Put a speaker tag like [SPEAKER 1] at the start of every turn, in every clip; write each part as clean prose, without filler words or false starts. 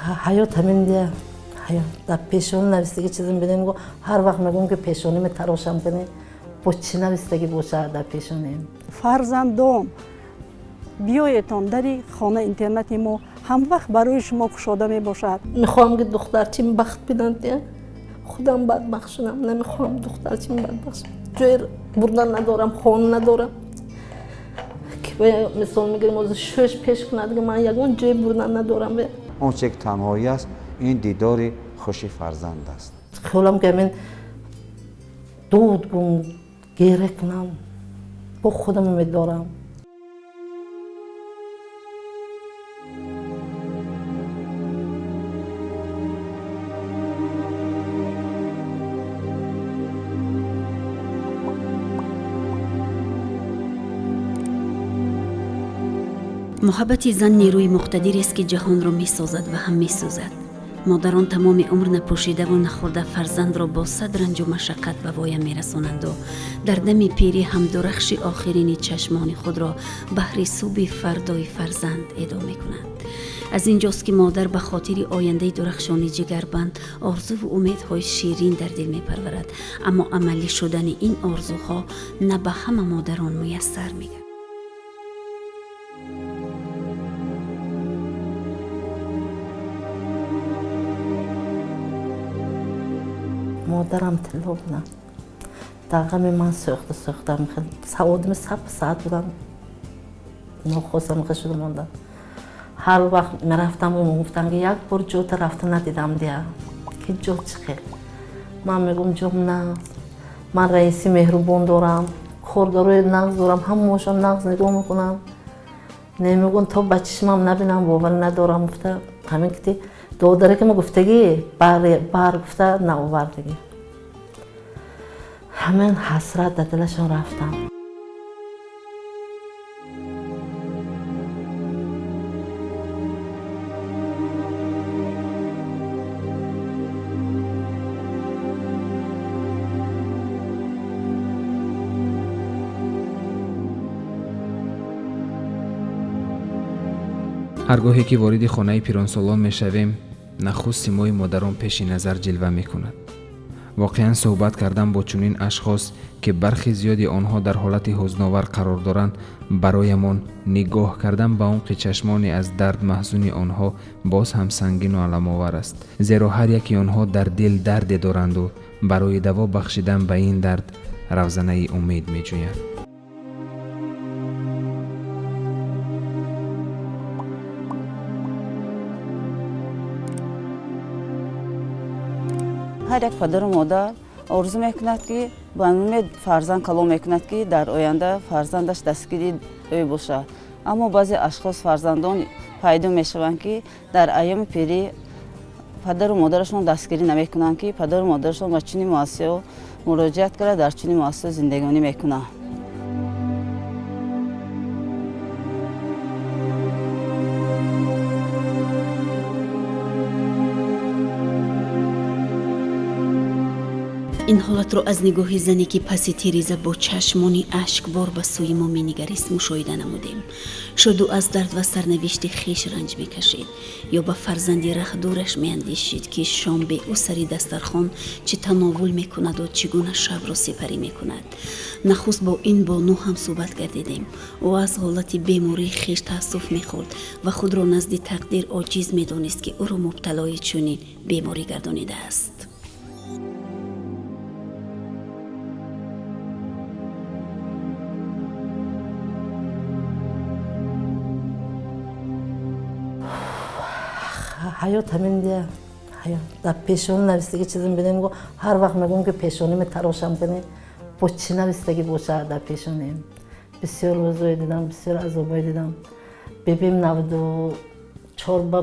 [SPEAKER 1] ҳаёт ҳамин дия. дар пешон навистагӣ чизм бидем го ҳар вақт мегӯм ки пешонӣ метарошам кунӣ бо чӣ навистагӣ бошад дар пешонӣ.
[SPEAKER 2] фарзандон биёетон дари хона интернати мо ҳамвақт барои шумо кушода мебошад.
[SPEAKER 1] мехоҳам ки духтарчим бахт бинад дия. худам бадбахт шудам, намехоҳам духтарчим бадбахт шуд. ҷое бурдан надорам, хона надорам. мисол мегирем озу шӯш пеш кунад ки ман ягон ҷое бурдан надорам.
[SPEAKER 3] он че ки танҳоӣ аст ин дидори хуши фарзанд аст.
[SPEAKER 1] хиёлам ки амин дуд гум гера кунам, бо худам медорам.
[SPEAKER 4] муҳаббати зан нерӯи муқтадирест ки ҷаҳонро месозад ва ҳам месӯзад. модарон тамоми умр напӯшидаву нахӯрда фарзандро бо сад ранҷу машаққат ба воя мерасонанду дар дами пирӣ ҳамдурахши охирини чашмони худро баҳри субҳи фардои фарзанд эдо мекунанд. аз ин ҷост ки модар ба хотири ояндаи дурахшони ҷигарбанд орзуву умедҳои ширин дар дил мепарварад, аммо амалӣ шудани ин орзуҳо на ба ҳама модарон муяссар мегардад.
[SPEAKER 1] модарам тилло будам. дар ғами ман сӯхта одами саб саат будам. нохоста мехел шуда мондам. ҳар вақт мерафтам гуфтам ки як бор ҷота рафта надидам дия. ки ҷо чӣ хел? ман мегӯм ҷом нағз. ман раиси меҳрубон дорам, кордорои нағз дорам, ҳамаашон нағз нигоҳ мекунам. немегӯм то ба чишмам набинам, бовар надорам. гуфта ҳамин ки додаре ки ма гуфтагӣ бар гуфта наовардагӣ. ҳамин ҳасрат дар дилашон рафтам.
[SPEAKER 5] ҳаргоҳе ки вориди хонаи пиронсолон мешавем, нахуст симои модарон пеши назар ҷилва мекунад. воқеан суҳбат кардан бо чунин ашхос ки бархи зиёди онҳо дар ҳолати ҳузновар қарор доранд, бароямон нигоҳ кардан ба умқи чашмони аз дард маҳзуни онҳо боз ҳам сангину аламовар аст. зеро ҳар яки онҳо дар дил дарде доранду барои даво бахшидан ба ин дард равзанаи умед меҷӯянд.
[SPEAKER 6] ҳар як падару модар орзу мекунад ки ба умед фарзанд калом мекунад ки дар оянда фарзандаш дастгири ӯ бошад. аммо баъзе ашхос фарзандон пайдо мешаванд ки дар айёми пирӣ падару модарашон дастгирӣ намекунанд ки падару модарашон ба чунин муассисаҳо муроҷиат карда дар чунин муассисаҳо зиндагонӣ мекунанд.
[SPEAKER 4] ин ҳолатро аз нигоҳи зане ки паси тиреза бо чашмони ашкбор ба сӯи мо менигарист мушоҳида намудем. шуду аз дард ва сарнавишти хеш ранҷ мекашид ё ба фарзанди рахдураш меандешид ки шом бе ӯ сари дастархон чӣ тановул мекунаду чӣ гуна шабро сипарӣ мекунад. нахуст бо ин бону ҳам суҳбат гардидем. ӯ аз ҳолати бемории хеш таассуф мехӯрд ва худро назди тақдир оҷиз медонист ки ӯро мубталои чунин беморӣ гардонидааст.
[SPEAKER 1] ҳаёт ҳамин дия. дар пешон навистагӣ чизм бидем го ҳар вақт мегӯм ки пешонӣ метарошам кунӣ бо чӣ навистагӣ бошад дар пешонӣ. бисёр рӯзҳое дидам, бисёр азобое дидам. бебем 94 ба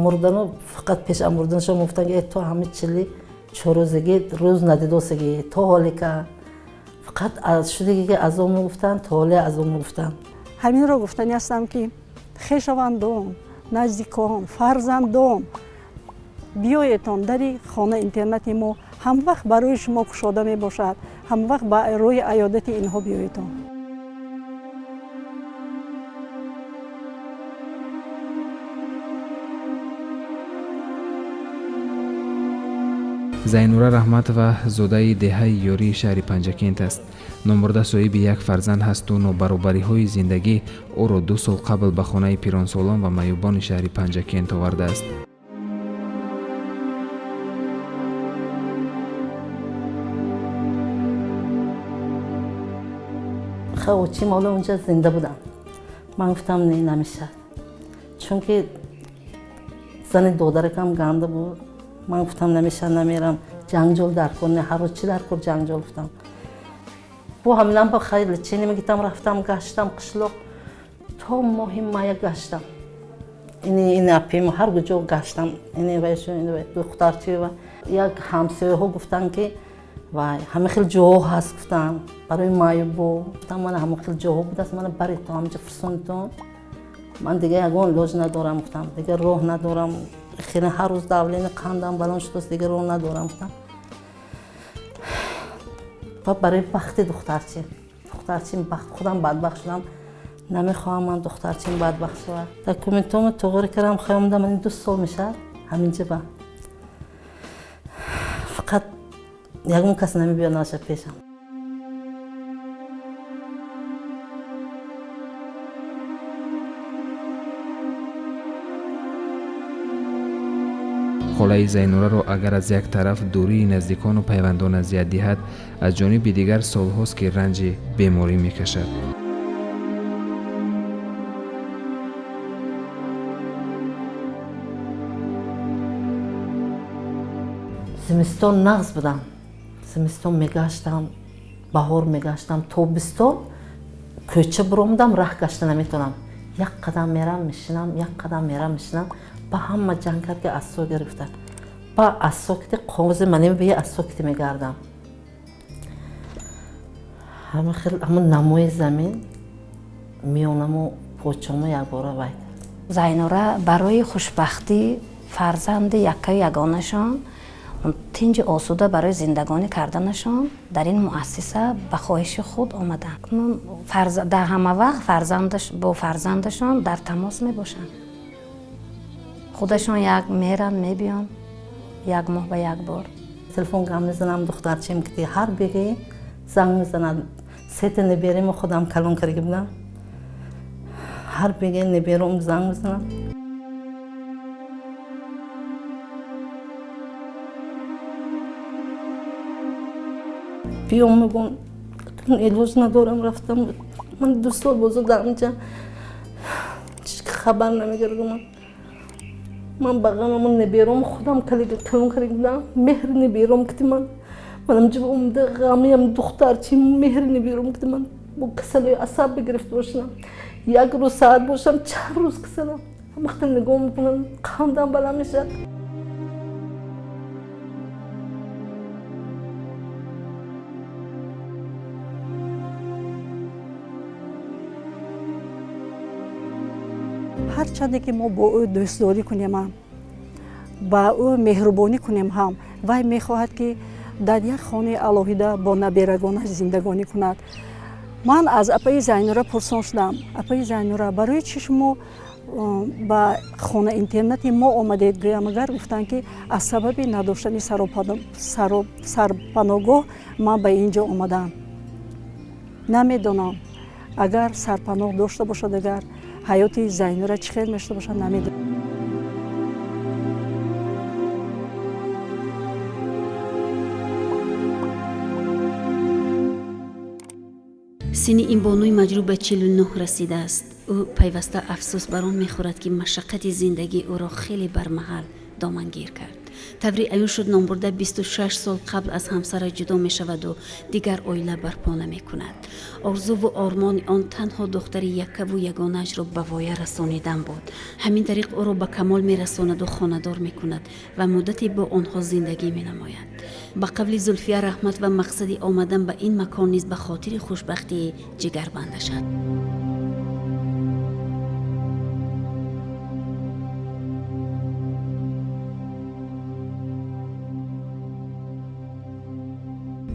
[SPEAKER 1] мурдану фақат пеш аз мурданашон гуфтан ки то ҳами 44 рӯзагӣ рӯз надидосагӣ то ҳоле ка фақат шудагӣ ки азоб мегуфтанд то ҳоле азоб мегуфтанд.
[SPEAKER 2] ҳаминро гуфтани ҳастам ки хешавандон, наздикон, фарзандон биёетон дари хона интернати мо ҳамвақт барои шумо кушода мебошад. ҳамвақт ба рӯи аёдати инҳо биёетон.
[SPEAKER 5] зайнура раҳматова зодаи деҳаи ёрии шаҳри панҷакент аст. номбурда соҳиби як фарзанд ҳасту нобаробариҳои зиндагӣ ӯро 2 сол қабл ба хонаи пиронсолон ва маъюбони шаҳри панҷакент овардааст.
[SPEAKER 1] خواهرچیم حالا اونجا زنده بودم. من گفتم نه نمیشه. چون که زن دخترکم گنده بود. من گفتم نمیشه نمیرم. جنگجول در کنه هر روز چی در کن جنگجول گفتم. با همینم با خیلی چینی میگیتم رفتم گشتم قشلق تا ماهی مایا گشتم. این اپیم هر کجا گشتم. این وایشون این دخترچی و یک همسایه ها گفتن که وای همه خیلی جوه هست گفتم برای مایبو گفتم من همه خیلی جوه بود است من برای تو همینجا فرسوندم من دیگه یگان لوج ندارم گفتم دیگه راه ندارم خیلی هر روز داولین قندم بلند شد دیگه راه ندارم گفتم و برای بخت دخترچیم بخت خودم بدبخت شدم نمیخوام من دخترچیم بدبخت شد دکومنتوم تغییر کردم خواهم من 2 سال میشه همینجا با فقط یکم کس نمیبینه ناشه پیشم.
[SPEAKER 5] خالای زینوره را اگر از یک طرف دوری نزدیکان و پیوندان اذیت دهد، از جانب دیگر سالهاست که رنج بیماری میکشد.
[SPEAKER 1] زمستان نغز بودم. زمستان میگشتم، بهار میگشتم، تابستان کوچه برومدم راه گشته نمیتونم. یک قدم میرم میشینم، یک قدم میرم میشینم. با همه جنگ کرد که عصا گرفته. با عصا کتی قوز منی به عصا کتی میگردم. همه خیلی همون نموی زمین میونم و پوچم یک باره باید.
[SPEAKER 7] زینوره برای خوشبختی فرزند یگانه‌شان تنج آسوده برای زندگانی کردنشان در این مؤسسه به خواهش خود آمدند. در همه وقت با فرزندشان در تماس می باشند. خودشان یک میرن میبیان یک ماه به یک بار.
[SPEAKER 1] تلفن گام میزنم دخترچیم که هر بگی زنگ میزند. 3 نبیرم خودم کلون کرده بودم. هر بگی نبیرم زنگ میزنم. بیام میگم علاج ندارم رفتم من 2 سال بزرگم اینجا خبر نمیگردم من بغلم نبیرم خودم کلون کرده بودم مهر نبیرم که منم جب اومده غامیم دخترچی مهر نبیرم که من با کسلی عصب گرفته باشم 1 روز ساعت باشم 4 روز کسلم وقتی نگاه میکنم قندم بالا میشه.
[SPEAKER 2] هر چند که ما با او دوستداری کنیم با او مهربانی کنیم هم وای میخواهد که در یک خانه علاهیده با نبیرگانش زندگانی کند. من از اپای زینوره پرسان شدم اپای زینوره برای چی شما با خانه اینترنتی ما آمدید گویم گفتن که از سبب نداشتن سرپناهگاه من به اینجا آمدم. نمیدونم اگر سرپناه داشته باشد اگر حیات زینوره چی خیلی میشته باشد نمیدونم.
[SPEAKER 4] سینی این بانوی مجروح به 49 رسیده است. او پیوسته افسوس بر آن میخورد که مشقت زندگی او را خیلی برمحل دامنگیر کرد. تبری عیان شد نام برده 26 سال قبل از همسر جدا می شود و دیگر اویله برپا نمی کند. آرزو و آرمان آن تنها دختر یکه و یگانه‌اش را به وایه رسانیدن بود. همین طریق او را به کمال می رساند و خانه‌دار می کند و مدتی با آنها زندگی می نماید. با قبل زلفیه رحمت و مقصدی آمدن به این مکان نیز به خاطر خوشبختی جگربنده شد.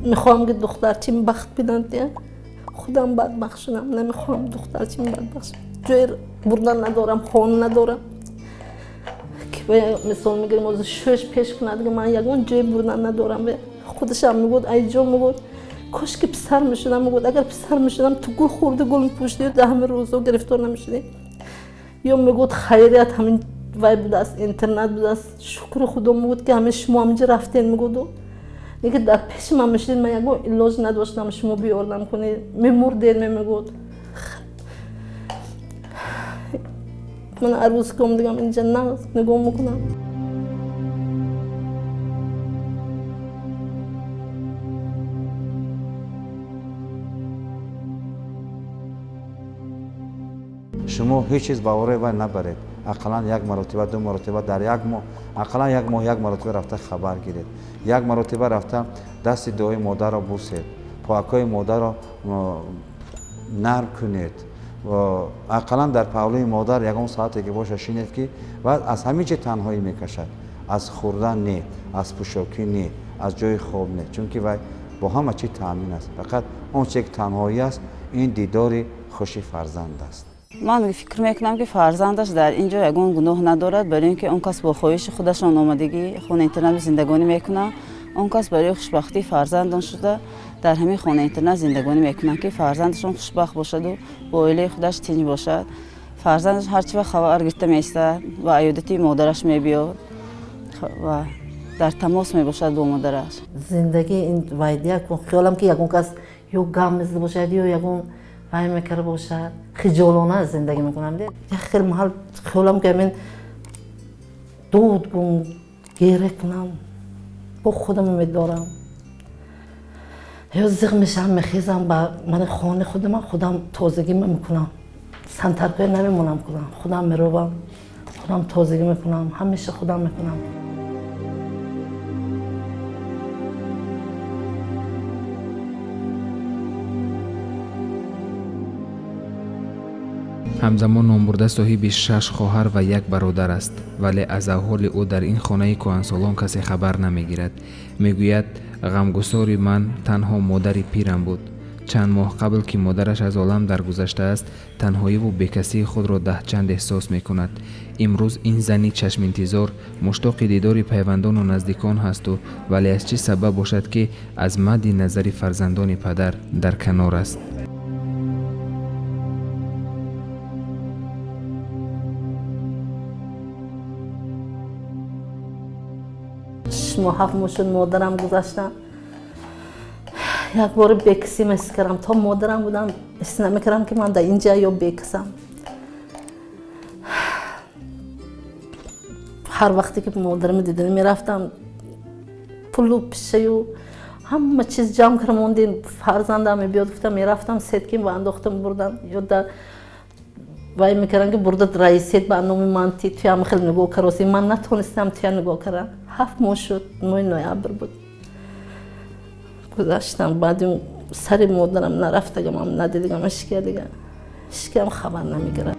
[SPEAKER 1] میخوام که دخترچیم بخت بدن خودم بدبخت شدم نمیخوام دخترچیم بدبخت شدم جای بردن ندارم خانه ندارم که مثال میگیریم از شش پیش کنه دیگه من یگان جای بردن ندارم. خودش هم میگود ایجا میگود کاش که پسر میشدم. میگود اگر پسر میشدم تو گل خورده گل میپوشیدی ده همه روزا گرفتار نمیشدی. یا میگود خیریت همین وای بوده است، اینترنت بوده است. شکر خدا میگود که همه شما همینجا رفتین. میگود میگه در پیش من میشدین من یگان علاج نداشتم شما بیاردم کنید میمردین. میگود من هر روز کم دیگم اینجا نگاه میکنم.
[SPEAKER 3] شما هیچ چیز باور و نبرید. اقلا یک مرتبه دو مرتبه در یک ماه، اقلا یک ماه یک مرتبه رفته خبر گیرید. یک مرتبه رفته دست دعای مادر را بوسید، پاکای مادر را نرم کنید و اقلا در پهلوی مادر یکم ساعتی که باشه شینید که بعد از همه چی تنهایی میکشد. از خوردن نه، از پوشاکی نه، از جای خواب نه، چون که وای با همه چی تامین است. فقط اون چیز که تنهایی است این دیدار خوشی فرزند است.
[SPEAKER 6] من فکر میکنم که فرزندش در اینجا یگان گناه ندارد، برای اینکه اون کس با خواهش خودشان آمدگی خانه اینترنت زندگانی میکنه. اون کس برای خوشبختی فرزندان شده در همین خانه اینترنت زندگانی میکنن که فرزندشون خوشبخت باشد و با عائله خودش تنج باشد. فرزندش هر چی خبر گرفته میسته و عیادتی مادرش میبیاد و در تماس میباشد با مادرش.
[SPEAKER 1] زندگی این وایدیا کن خیالم که یگان کس یا غم میزده باشد یا یگان وای میکرده باشد خجالانه زندگی میکنم. یا خیلی محل خیالم که من دود گم گیره کنم با خودم میدارم یا زیغ میشم میخیزم با من خانه خودم تازگی میکنم. سنترپر نمیمونم خودم میروم خودم تازگی میکنم همیشه خودم میکنم.
[SPEAKER 5] همزمان نامبرده صاحب 6 خواهر و 1 برادر است، ولی از احوال او در این خانه کهنسالان کسی خبر نمیگیرد. میگوید غمگساری من تنها مادری پیرم بود. چند ماه قبل که مادرش از عالم درگذشته است تنهایی و بیکسی خود را ده چند احساس میکند. امروز این زنی چشم انتظار مشتاق دیدار پیوندان و نزدیکان هست و ولی از چه سبب باشد که از مد نظر فرزندان پدر در کنار است.
[SPEAKER 1] شما 7 ماه شد مادرم گذاشتم. یک بار بیکسی مثل کردم تا مادرم بودم است نمیکردم که من در اینجا یا بیکسم. هر وقتی که مادرم دیدن میرفتم پلو پیشه و همه چیز جمع کردم موندین فرزندم بیاد گفتم میرفتم سیدکیم و انداختم بردم یا در وای میکردن که برده رئیسیت برنامه من توی هم خیلی نگاه کراسی من نتونستم توی نگاه کردم. 7 ماه شد 9 نوامبر بود گذاشتم. بعد اون سر مادرم نرفتگم هم ندیدگم اشکه دیگه اشکه هم خبر نمیگیره.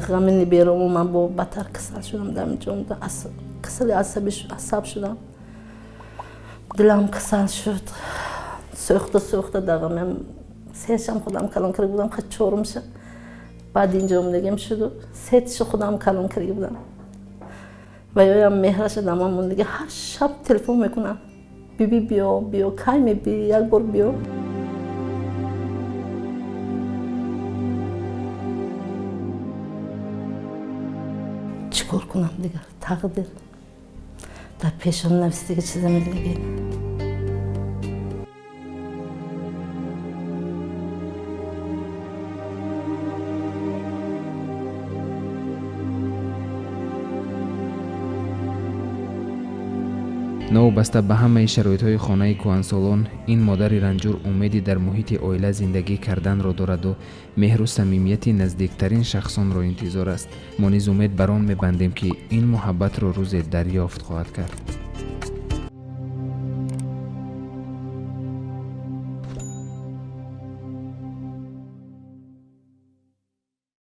[SPEAKER 1] غم بیرم و من با بدتر کسل شدم در اینجا کسل عصب شدم. دلم کسل شد سوخته در غمم سهشم خودم کلان کرده بودم خیلی 4 شد. بعد اینجا موندگیم شد و 3 خودم کلان کرده بودم و یا مهرش دمام موندگی هر شب تلفن میکنم بیبی بیا کی میبی یک بار بیا. چیکار کنم دیگه تقدیر در پیشم نوشته که چیزی میگه.
[SPEAKER 5] نوبسته به همه شرایط‌های خانه کهنسالان این مادر رنجور امیدی در محیط عائله زندگی کردن را دارد و مهر و صمیمیت نزدیکترین شخصان را انتظار است. ما نیز امید بر آن می‌بندیم که این محبت را روزی دریافت خواهد کرد.